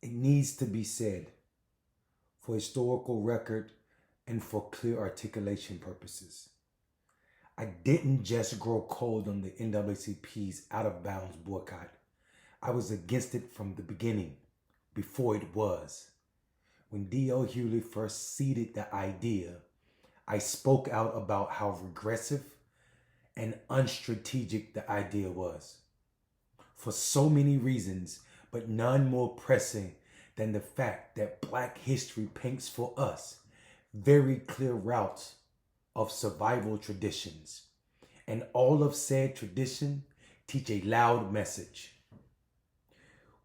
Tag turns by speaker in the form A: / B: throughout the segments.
A: It needs to be said for historical record and for clear articulation purposes. I didn't just grow cold on the NAACP's out of bounds boycott. I was against it from the beginning, before it was. When D.L. Hughley first seeded the idea, I spoke out about how regressive and unstrategic the idea was. For so many reasons, but none more pressing than the fact that Black history paints for us very clear routes of survival traditions, and all of said tradition teach a loud message.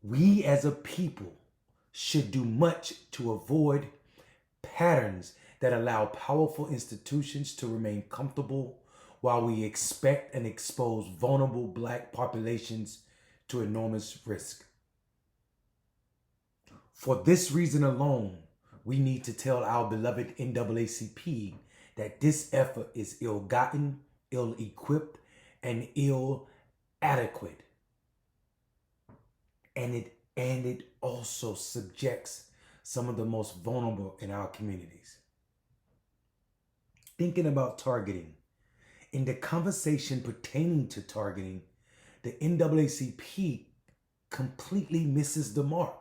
A: We as a people should do much to avoid patterns that allow powerful institutions to remain comfortable while we expect and expose vulnerable Black populations to enormous risk. For this reason alone, we need to tell our beloved NAACP that this effort is ill-gotten, ill-equipped, and ill-adequate. And it also subjects some of the most vulnerable in our communities. Thinking about targeting. In the conversation pertaining to targeting, the NAACP completely misses the mark.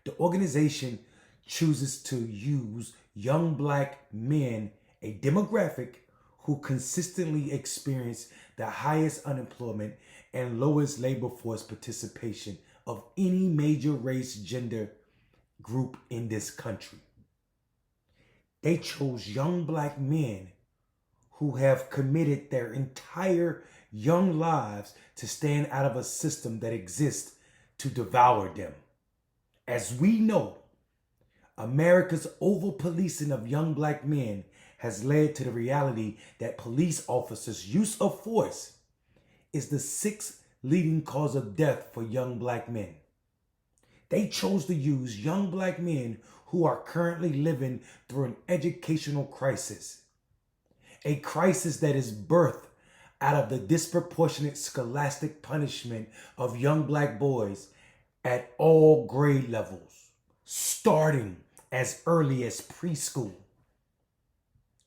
A: The organization chooses to use young Black men, a demographic who consistently experience the highest unemployment and lowest labor force participation of any major race gender group in this country. They chose young Black men who have committed their entire young lives to stand out of a system that exists to devour them. As we know, America's over-policing of young Black men has led to the reality that police officers' use of force is the sixth leading cause of death for young Black men. They chose to use young Black men who are currently living through an educational crisis, a crisis that is birthed out of the disproportionate scholastic punishment of young Black boys at all grade levels, starting as early as preschool.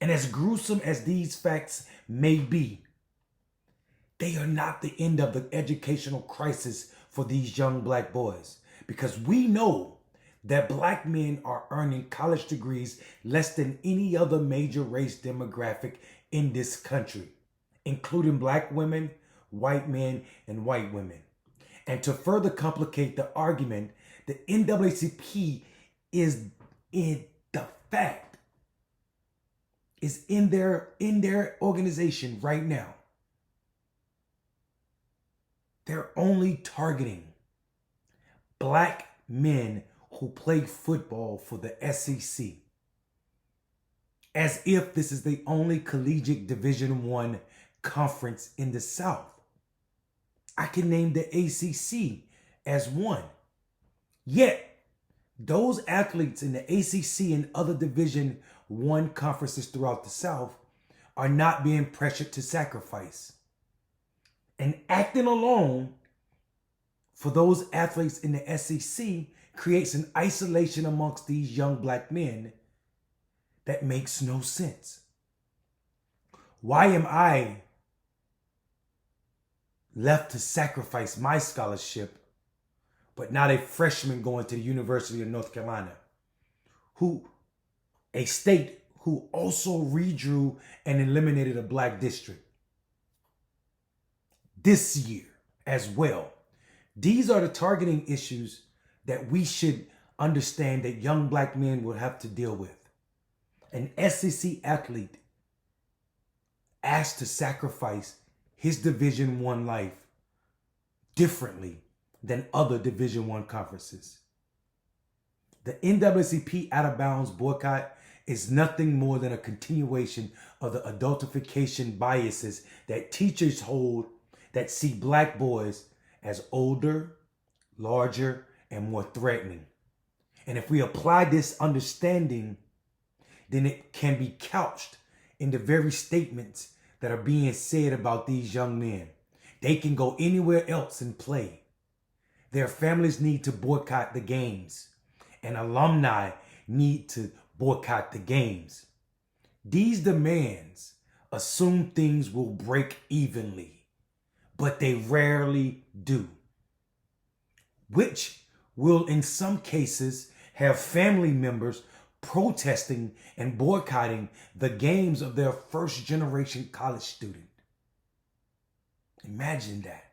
A: And as gruesome as these facts may be, they are not the end of the educational crisis for these young Black boys, because we know that Black men are earning college degrees less than any other major race demographic in this country, including Black women, white men, and white women. And to further complicate the argument, the NAACP is in the fact, is in their organization right now. They're only targeting Black men who play football for the SEC, as if this is the only collegiate Division I conference in the South. I can name the ACC as one. Yet, those athletes in the ACC and other Division I conferences throughout the South are not being pressured to sacrifice. And acting alone for those athletes in the SEC creates an isolation amongst these young Black men that makes no sense. Why am I left to sacrifice my scholarship, but not a freshman going to the University of North Carolina, a state who also redrew and eliminated a Black district this year as well? These are the targeting issues that we should understand that young Black men will have to deal with. An SEC athlete asked to sacrifice his Division I life differently than other Division I conferences. The NAACP out of bounds boycott is nothing more than a continuation of the adultification biases that teachers hold that see Black boys as older, larger, and more threatening. And if we apply this understanding, then it can be couched in the very statements that are being said about these young men. They can go anywhere else and play. Their families need to boycott the games, and alumni need to boycott the games. These demands assume things will break evenly, but they rarely do, which will in some cases have family members protesting and boycotting the games of their first generation college student. Imagine that.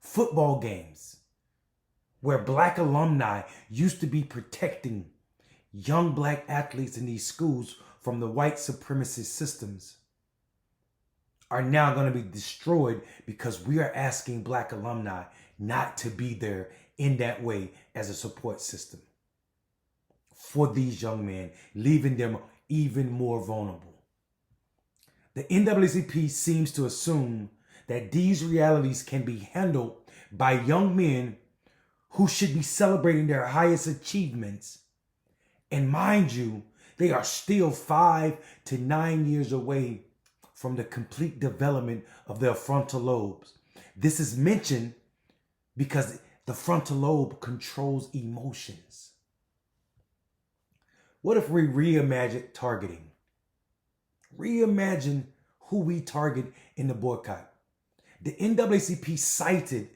A: Football games where black alumni used to be protecting young black athletes in these schools from the white supremacist systems are now going to be destroyed because we are asking black alumni not to be there in that way as a support system for these young men, leaving them even more vulnerable. The NAACP seems to assume that these realities can be handled by young men who should be celebrating their highest achievements. And mind you, they are still 5 to 9 years away from the complete development of their frontal lobes. This is mentioned because the frontal lobe controls emotions. What if we reimagine targeting? Reimagine who we target in the boycott. The NAACP cited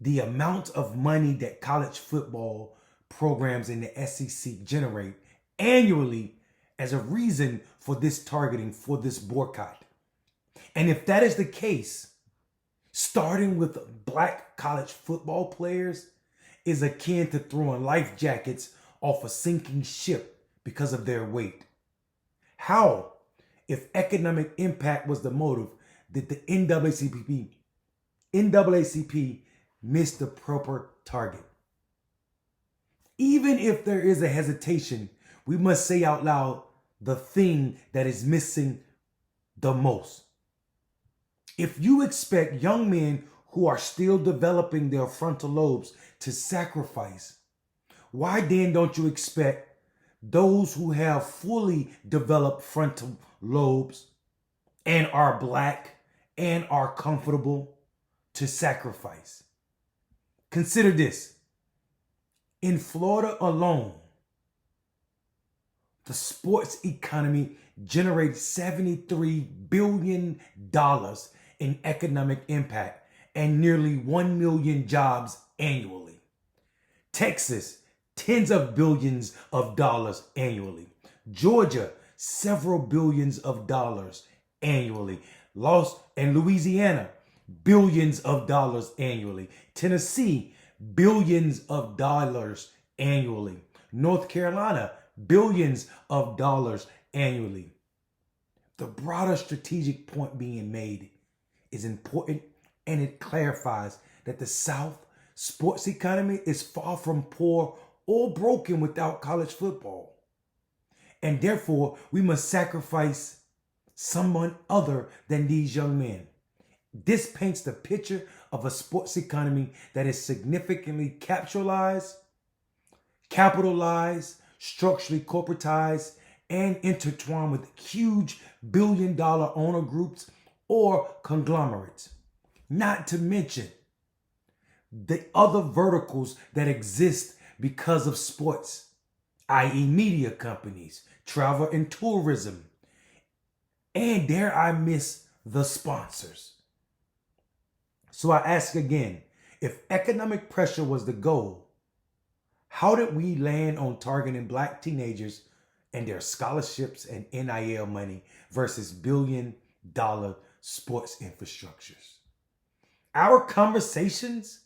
A: the amount of money that college football programs in the SEC generate annually as a reason for this targeting, for this boycott. And if that is the case, starting with black college football players is akin to throwing life jackets off a sinking ship because of their weight. How, if economic impact was the motive, did the NAACP miss the proper target? Even if there is a hesitation, we must say out loud the thing that is missing the most. If you expect young men who are still developing their frontal lobes to sacrifice, why then don't you expect those who have fully developed frontal lobes and are black and are comfortable to sacrifice? Consider this. In Florida alone, the sports economy generates $73 billion in economic impact and nearly 1 million jobs annually. Texas, tens of billions of dollars annually. Georgia, several billions of dollars annually. Louisiana, billions of dollars annually. Tennessee, billions of dollars annually. North Carolina, billions of dollars annually. The broader strategic point being made is important, and it clarifies that the South sports economy is far from poor or broken without college football. And therefore, we must sacrifice someone other than these young men. This paints the picture of a sports economy that is significantly capitalized, structurally corporatized, and intertwined with huge billion-dollar owner groups or conglomerates. Not to mention the other verticals that exist because of sports, i.e. media companies, travel and tourism, and dare I miss the sponsors. So I ask again, if economic pressure was the goal, how did we land on targeting black teenagers and their scholarships and NIL money versus billion-dollar sports infrastructures? Our conversations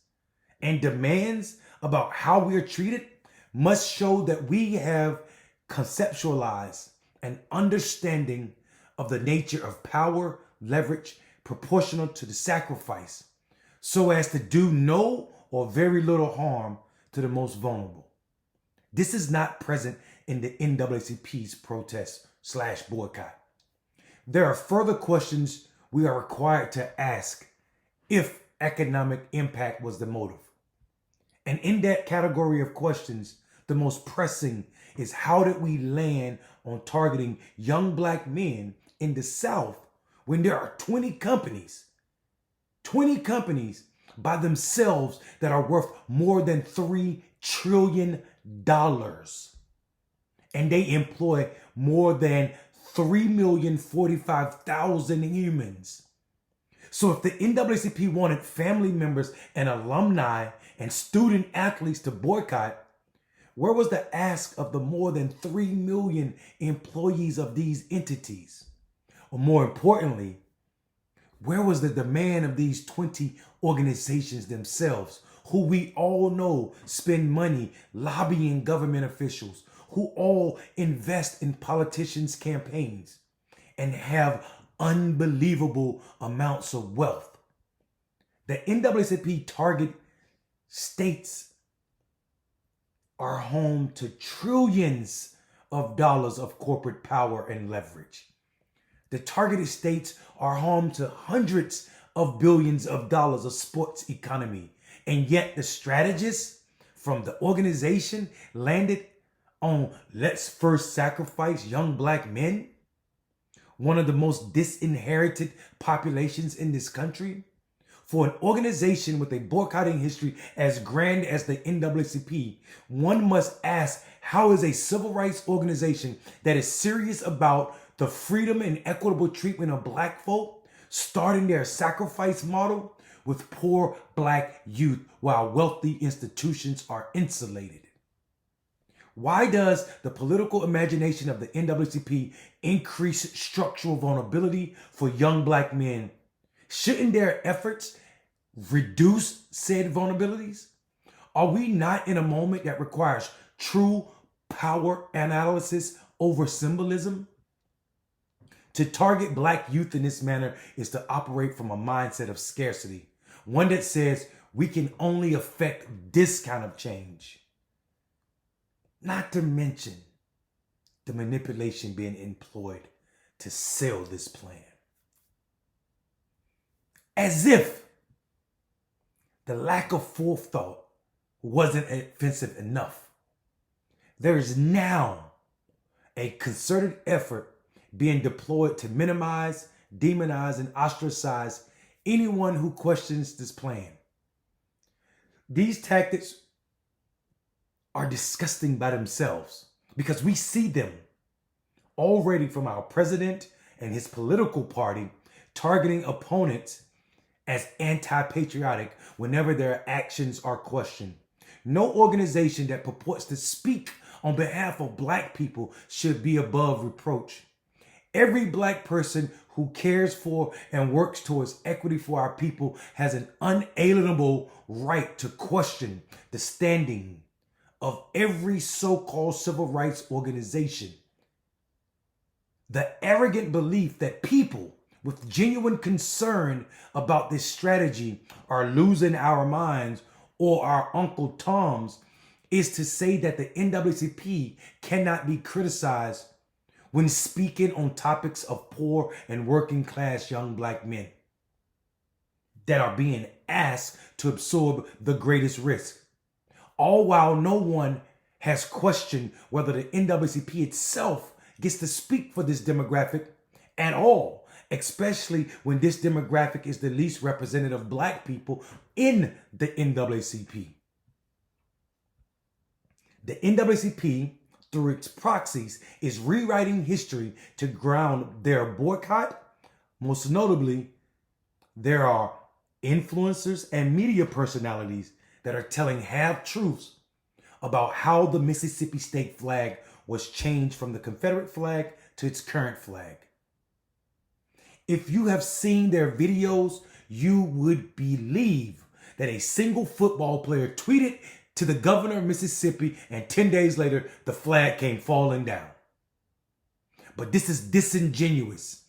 A: and demands about how we are treated must show that we have conceptualized an understanding of the nature of power, leverage, proportional to the sacrifice, so as to do no or very little harm to the most vulnerable. This is not present in the NAACP's protest/boycott. There are further questions we are required to ask if economic impact was the motive. And in that category of questions, the most pressing is how did we land on targeting young black men in the South when there are 20 companies by themselves that are worth more than $3 trillion. And they employ more than 3,045,000 humans. So if the NAACP wanted family members and alumni and student athletes to boycott, where was the ask of the more than 3 million employees of these entities? Or more importantly, where was the demand of these 20 organizations themselves, who we all know spend money lobbying government officials, who all invest in politicians' campaigns and have unbelievable amounts of wealth? The NAACP target states are home to trillions of dollars of corporate power and leverage. The targeted states are home to hundreds of billions of dollars of sports economy. And yet the strategists from the organization landed on let's first sacrifice young black men, one of the most disinherited populations in this country. For an organization with a boycotting history as grand as the NAACP, one must ask, how is a civil rights organization that is serious about the freedom and equitable treatment of black folk starting their sacrifice model with poor black youth while wealthy institutions are insulated? Why does the political imagination of the NAACP increase structural vulnerability for young black men? Shouldn't their efforts reduce said vulnerabilities? Are we not in a moment that requires true power analysis over symbolism? To target black youth in this manner is to operate from a mindset of scarcity, one that says we can only affect this kind of change. Not to mention the manipulation being employed to sell this plan. As if the lack of forethought wasn't offensive enough, there is now a concerted effort being deployed to minimize, demonize, and ostracize anyone who questions this plan. These tactics are disgusting by themselves because we see them already from our president and his political party targeting opponents as anti-patriotic whenever their actions are questioned. No organization that purports to speak on behalf of black people should be above reproach. Every black person who cares for and works towards equity for our people has an unalienable right to question the standing of every so-called civil rights organization. The arrogant belief that people with genuine concern about this strategy are losing our minds or our Uncle Toms is to say that the NAACP cannot be criticized when speaking on topics of poor and working class young black men that are being asked to absorb the greatest risk. All while no one has questioned whether the NAACP itself gets to speak for this demographic at all, especially when this demographic is the least representative black people in the NAACP. The NAACP, through its proxies, is rewriting history to ground their boycott. Most notably, there are influencers and media personalities that are telling half-truths about how the Mississippi state flag was changed from the Confederate flag to its current flag. If you have seen their videos, you would believe that a single football player tweeted to the governor of Mississippi and 10 days later, the flag came falling down. But this is disingenuous.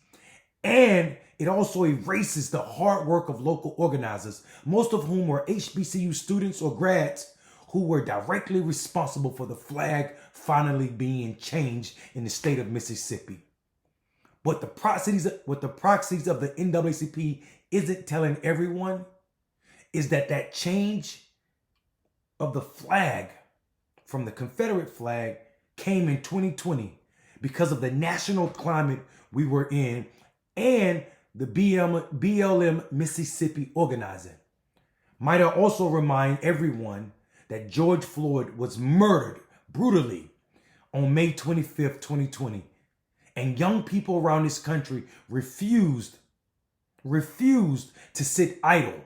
A: And it also erases the hard work of local organizers, most of whom were HBCU students or grads who were directly responsible for the flag finally being changed in the state of Mississippi. What the proxies of the NAACP isn't telling everyone is that change of the flag from the Confederate flag came in 2020 because of the national climate we were in and the BLM Mississippi organizing. Might I also remind everyone that George Floyd was murdered brutally on May 25th, 2020, and young people around this country refused to sit idle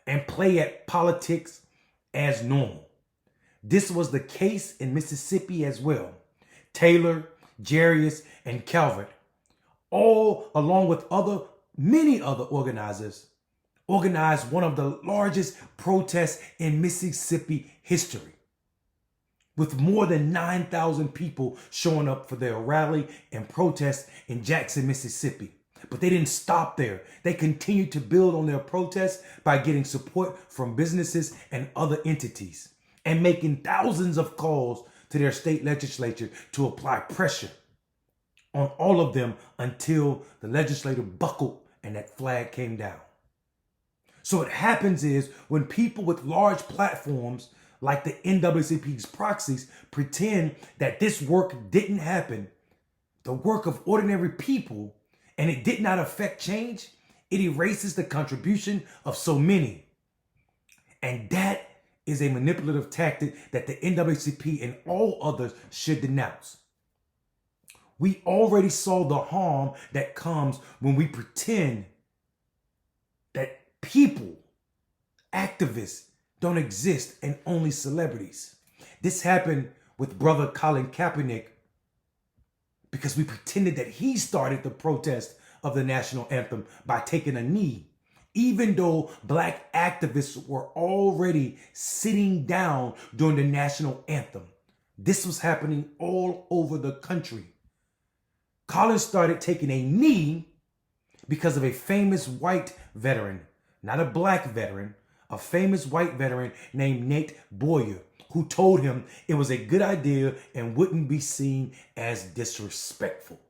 A: and play at politics as normal. This was the case in Mississippi as well. Taylor, Jarius, and Calvert, all along with many other organizers, organized one of the largest protests in Mississippi history, with more than 9,000 people showing up for their rally and protest in Jackson, Mississippi. But they didn't stop there. They continued to build on their protests by getting support from businesses and other entities, and making thousands of calls to their state legislature to apply pressure on all of them until the legislature buckled and that flag came down. So what happens is when people with large platforms like the NAACP's proxies pretend that this work didn't happen, the work of ordinary people, and it did not affect change, it erases the contribution of so many. And that is a manipulative tactic that the NAACP and all others should denounce. We already saw the harm that comes when we pretend that people, activists, don't exist and only celebrities. This happened with brother Colin Kaepernick because we pretended that he started the protest of the national anthem by taking a knee, even though black activists were already sitting down during the national anthem. This was happening all over the country. Colin started taking a knee because of a famous white veteran, not a black veteran, a famous white veteran named Nate Boyer, who told him it was a good idea and wouldn't be seen as disrespectful.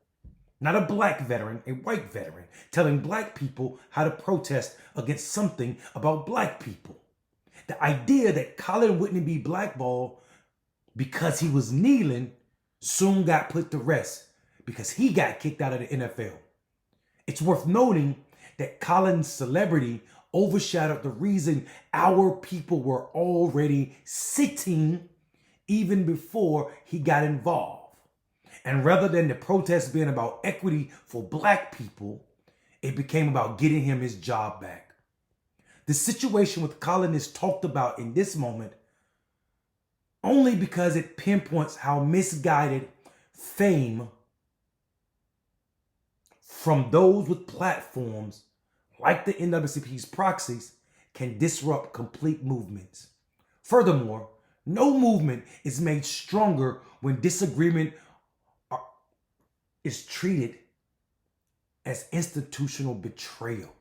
A: Not a black veteran, a white veteran, telling black people how to protest against something about black people. The idea that Colin wouldn't be blackballed because he was kneeling soon got put to rest because he got kicked out of the NFL. It's worth noting that Colin's celebrity overshadowed the reason our people were already sitting even before he got involved. And rather than the protest being about equity for black people, it became about getting him his job back. The situation with Colin is talked about in this moment only because it pinpoints how misguided fame from those with platforms like the NAACP's proxies can disrupt complete movements. Furthermore, no movement is made stronger when disagreement is treated as institutional betrayal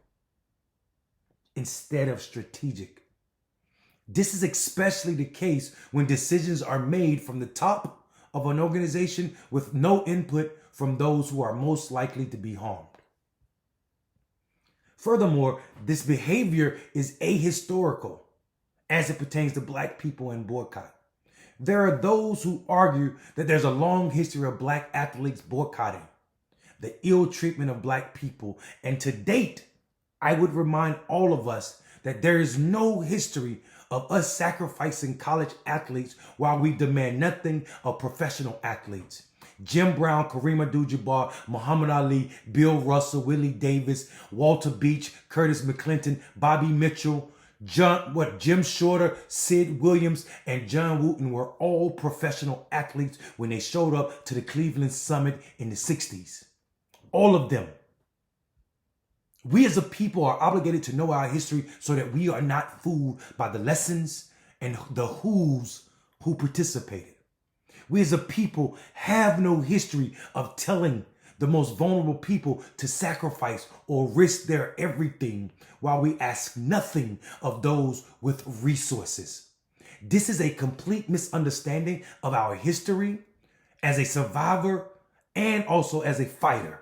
A: instead of strategic. This is especially the case when decisions are made from the top of an organization with no input from those who are most likely to be harmed. Furthermore, this behavior is ahistorical as it pertains to black people and boycott. There are those who argue that there's a long history of black athletes boycotting, the ill treatment of black people. And to date, I would remind all of us that there is no history of us sacrificing college athletes while we demand nothing of professional athletes. Jim Brown, Kareem Abdul-Jabbar, Muhammad Ali, Bill Russell, Willie Davis, Walter Beach, Curtis McClinton, Bobby Mitchell, Jim Shorter, Sid Williams, and John Wooten were all professional athletes when they showed up to the Cleveland Summit in the 60s. All of them. We as a people are obligated to know our history so that we are not fooled by the lessons and the who's who participated. We as a people have no history of telling the most vulnerable people to sacrifice or risk their everything while we ask nothing of those with resources. This is a complete misunderstanding of our history as a survivor and also as a fighter.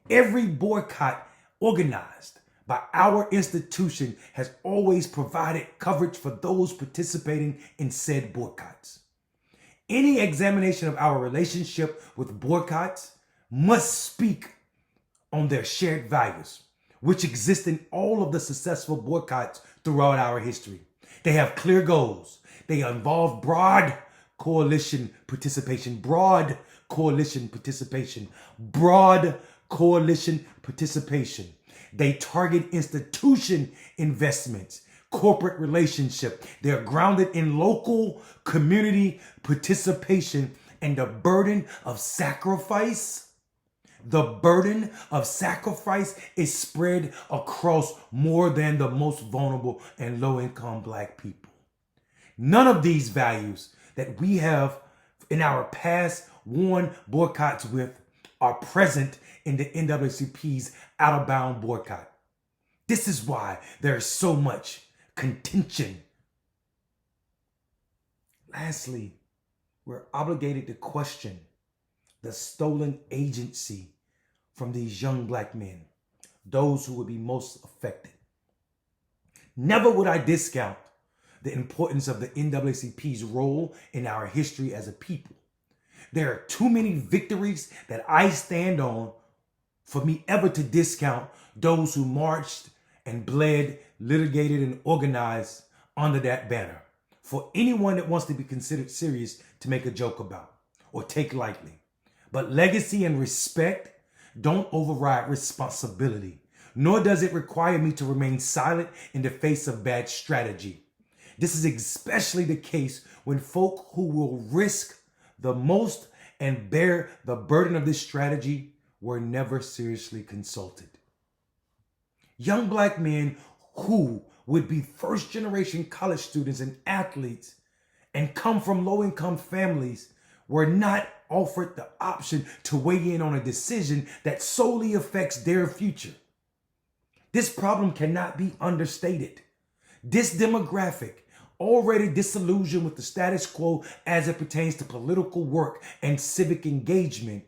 A: Every boycott organized by our institution has always provided coverage for those participating in said boycotts. Any examination of our relationship with boycotts must speak on their shared values. which exist in all of the successful boycotts throughout our history. They have clear goals. They involve broad coalition participation, broad coalition participation, broad coalition participation. They target institution investments, corporate relationship. They're grounded in local community participation, and the burden of sacrifice. The burden of sacrifice is spread across more than the most vulnerable and low-income Black people. None of these values that we have in our past won boycotts with are present in the NAACP's out-of-bound boycott. This is why there is so much contention. Lastly, we're obligated to question the stolen agency from these young Black men, those who would be most affected. Never would I discount the importance of the NAACP's role in our history as a people. There are too many victories that I stand on for me ever to discount those who marched and bled, litigated, and organized under that banner, for anyone that wants to be considered serious to make a joke about or take lightly. But legacy and respect don't override responsibility, nor does it require me to remain silent in the face of bad strategy. This is especially the case when folk who will risk the most and bear the burden of this strategy were never seriously consulted. Young Black men who would be first-generation college students and athletes and come from low-income families were not offered the option to weigh in on a decision that solely affects their future. This problem cannot be understated. This demographic, already disillusioned with the status quo as it pertains to political work and civic engagement,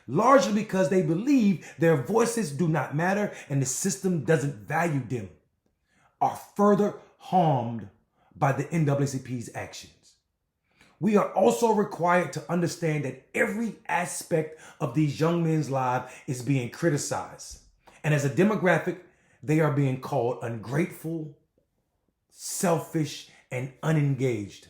A: largely because they believe their voices do not matter and the system doesn't value them, are further harmed by the NAACP's actions. We are also required to understand that every aspect of these young men's lives is being criticized. And as a demographic, they are being called ungrateful, selfish, and unengaged.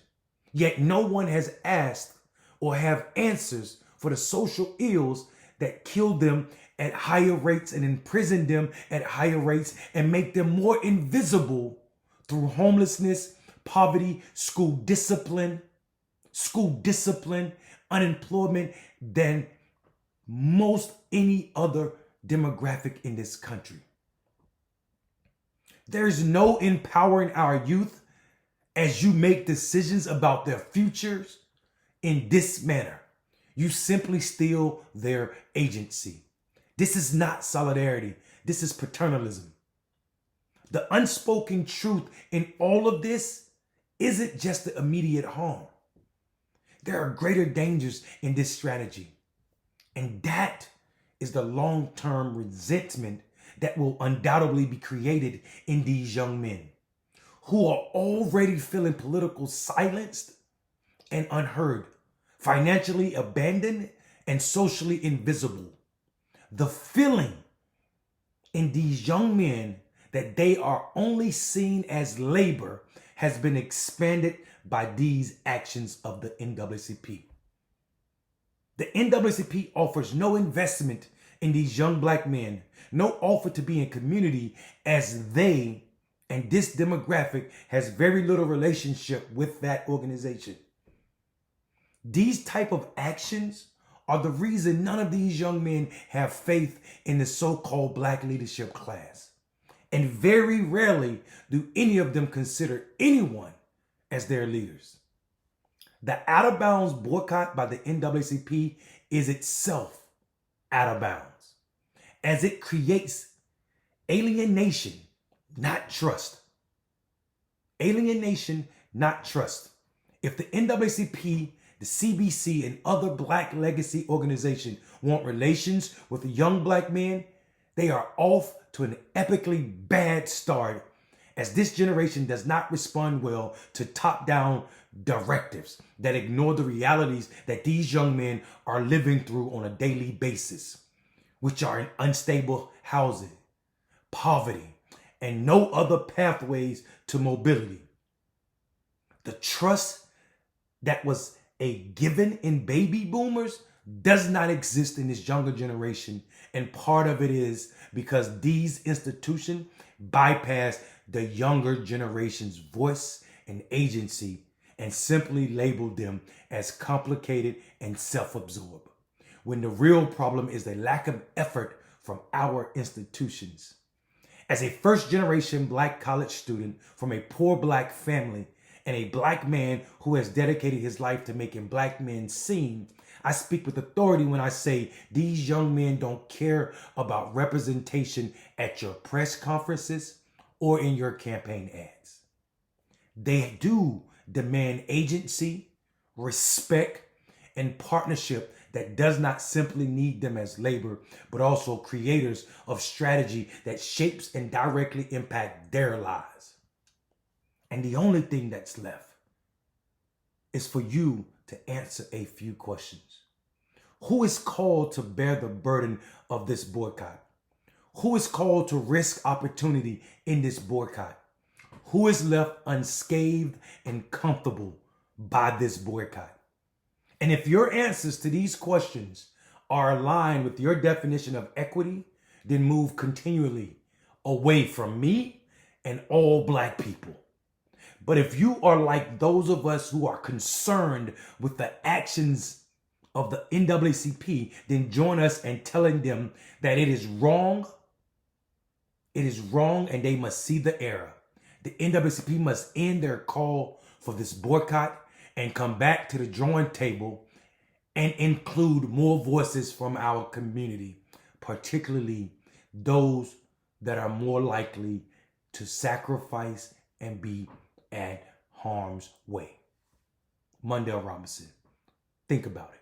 A: Yet no one has asked or have answers for the social ills that kill them at higher rates and imprison them at higher rates and make them more invisible through homelessness, poverty, school discipline, unemployment than most any other demographic in this country. There's no empowering our youth as you make decisions about their futures in this manner. You simply steal their agency. This is not solidarity. This is paternalism. The unspoken truth in all of this isn't just the immediate harm. There are greater dangers in this strategy, and that is the long-term resentment that will undoubtedly be created in these young men who are already feeling politically silenced and unheard, financially abandoned, and socially invisible. The feeling in these young men that they are only seen as labor has been expanded by these actions of the NAACP. The NAACP offers no investment in these young Black men, no offer to be in community, as they and this demographic has very little relationship with that organization. These type of actions are the reason none of these young men have faith in the so-called Black leadership class. And very rarely do any of them consider anyone as their leaders. The out-of-bounds boycott by the NAACP is itself out of bounds, as it creates alienation, not trust. Alienation, not trust. If the NAACP, the CBC, and other Black legacy organizations want relations with the young Black men, they are off to an epically bad start, as this generation does not respond well to top-down directives that ignore the realities that these young men are living through on a daily basis, which are in unstable housing, poverty, and no other pathways to mobility. The trust that was a given in baby boomers does not exist in this younger generation. And part of it is because these institutions bypass the younger generation's voice and agency and simply label them as complicated and self-absorbed, when the real problem is the lack of effort from our institutions. As a first-generation Black college student from a poor Black family and a Black man who has dedicated his life to making Black men seen, I speak with authority when I say these young men don't care about representation at your press conferences or in your campaign ads. They do demand agency, respect, and partnership that does not simply need them as labor, but also creators of strategy that shapes and directly impact their lives. And the only thing that's left is for you to answer a few questions. Who is called to bear the burden of this boycott? Who is called to risk opportunity in this boycott? Who is left unscathed and comfortable by this boycott? And if your answers to these questions are aligned with your definition of equity, then move continually away from me and all Black people. But if you are like those of us who are concerned with the actions of the NAACP, then join us in telling them that it is wrong. It is wrong, and they must see the error. The NAACP must end their call for this boycott and come back to the drawing table and include more voices from our community, particularly those that are more likely to sacrifice and be at harm's way. Mundell Robinson, think about it.